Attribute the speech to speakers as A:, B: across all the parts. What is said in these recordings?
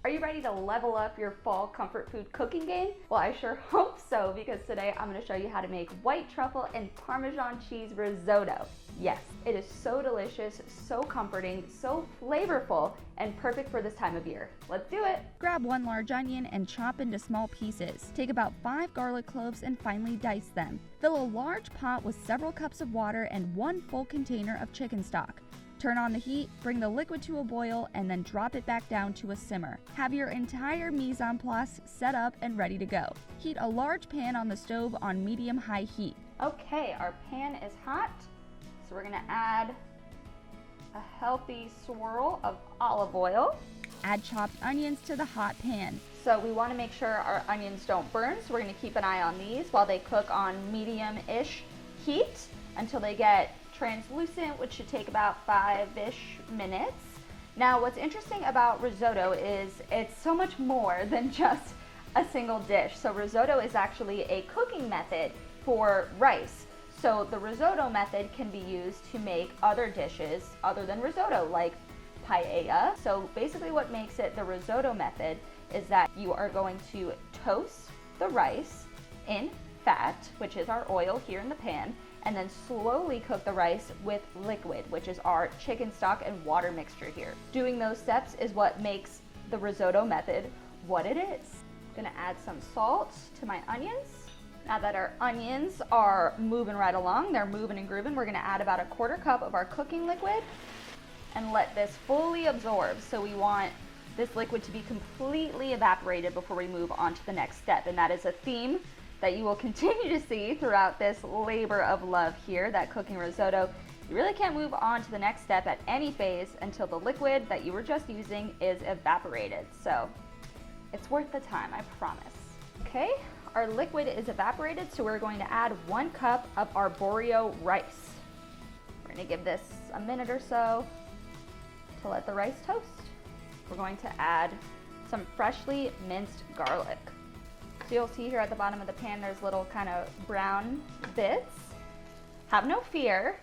A: Are you ready to level up your fall comfort food cooking game? Well, I sure hope so, because today I'm going to show you how to make white truffle and Parmesan cheese risotto. Yes, it is so delicious, so comforting, so flavorful, and perfect for this time of year. Let's do it!
B: Grab 1 large onion and chop into small pieces. Take about 5 garlic cloves and finely dice them. Fill a large pot with several cups of water and 1 full container of chicken stock. Turn on the heat, bring the liquid to a boil, and then drop it back down to a simmer. Have your entire mise en place set up and ready to go. Heat a large pan on the stove on medium-high heat.
A: Okay, our pan is hot, so we're gonna add a healthy swirl of olive oil.
B: Add chopped onions to the hot pan.
A: So we wanna make sure our onions don't burn, so we're gonna keep an eye on these while they cook on medium-ish heat until they get translucent, which should take about 5-ish minutes. Now, what's interesting about risotto is it's so much more than just a single dish. So risotto is actually a cooking method for rice. So the risotto method can be used to make other dishes other than risotto, like paella. So basically what makes it the risotto method is that you are going to toast the rice in fat, which is our oil here in the pan, and then slowly cook the rice with liquid, which is our chicken stock and water mixture here. Doing those steps is what makes the risotto method what it is. I'm gonna add some salt to my onions. Now that our onions are moving right along, they're moving and grooving, we're gonna add about 1/4 cup of our cooking liquid and let this fully absorb. So we want this liquid to be completely evaporated before we move on to the next step, and that is a theme that you will continue to see throughout this labor of love here, that cooking risotto. You really can't move on to the next step at any phase until the liquid that you were just using is evaporated. So it's worth the time, I promise. Okay, our liquid is evaporated, so we're going to add 1 cup of arborio rice. We're gonna give this a minute or so to let the rice toast. We're going to add some freshly minced garlic. So you'll see here at the bottom of the pan, there's little kind of brown bits. Have no fear.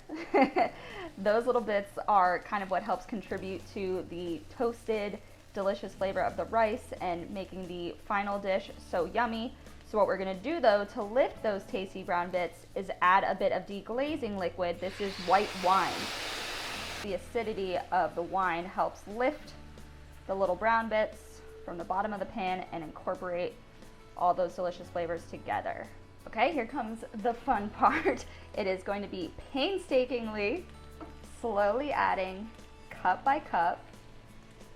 A: Those little bits are kind of what helps contribute to the toasted, delicious flavor of the rice and making the final dish so yummy. So what we're gonna do though to lift those tasty brown bits is add a bit of deglazing liquid. This is white wine. The acidity of the wine helps lift the little brown bits from the bottom of the pan and incorporate all those delicious flavors together. Okay, here comes the fun part. It is going to be painstakingly, slowly adding cup by cup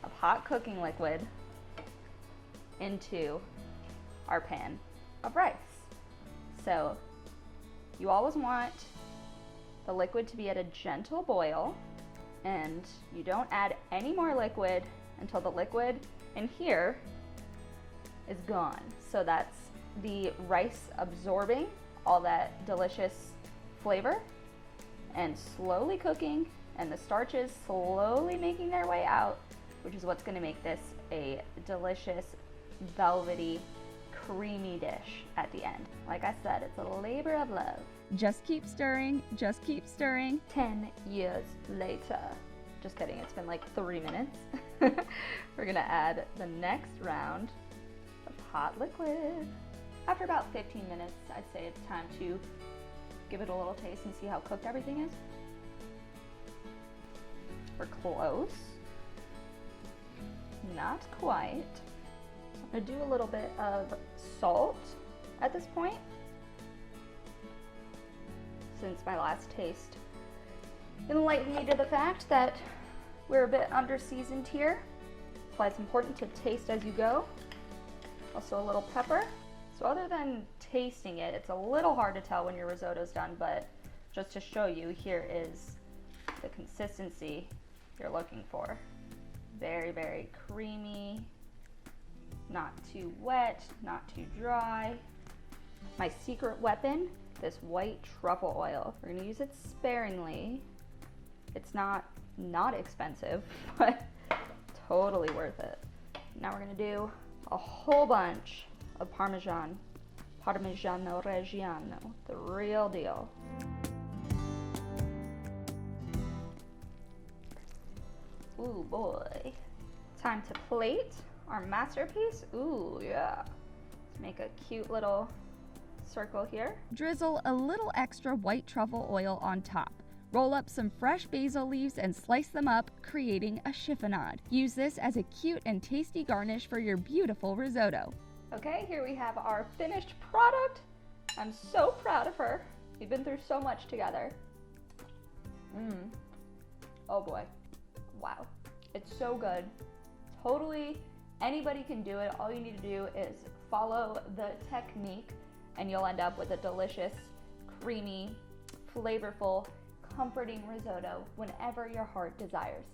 A: of hot cooking liquid into our pan of rice. So you always want the liquid to be at a gentle boil, and you don't add any more liquid until the liquid in here is gone. So that's the rice absorbing all that delicious flavor and slowly cooking, and the starches slowly making their way out, which is what's gonna make this a delicious, velvety, creamy dish at the end. Like I said, it's a labor of love.
B: Just keep stirring, just keep stirring.
A: 10 years later. Just kidding, it's been like 3 minutes. We're gonna add the next round of hot liquid. After about 15 minutes, I'd say it's time to give it a little taste and see how cooked everything is. We're close. Not quite. I'm gonna do a little bit of salt at this point, since my last taste enlightened me to the fact that we're a bit under-seasoned here. That's why it's important to taste as you go. Also a little pepper. So other than tasting it, it's a little hard to tell when your risotto's done, but just to show you, here is the consistency you're looking for. Very, very creamy, not too wet, not too dry. My secret weapon, this white truffle oil. We're gonna use it sparingly. It's not expensive, but totally worth it. Now we're gonna do a whole bunch of Parmesan, Parmigiano Reggiano, the real deal. Ooh boy. Time to plate our masterpiece. Ooh, yeah. Let's make a cute little circle here.
B: Drizzle a little extra white truffle oil on top. Roll up some fresh basil leaves and slice them up, creating a chiffonade. Use this as a cute and tasty garnish for your beautiful risotto.
A: Okay, here we have our finished product. I'm so proud of her. We've been through so much together. Oh boy. Wow. It's so good. Totally, anybody can do it. All you need to do is follow the technique and you'll end up with a delicious, creamy, flavorful, comforting risotto whenever your heart desires.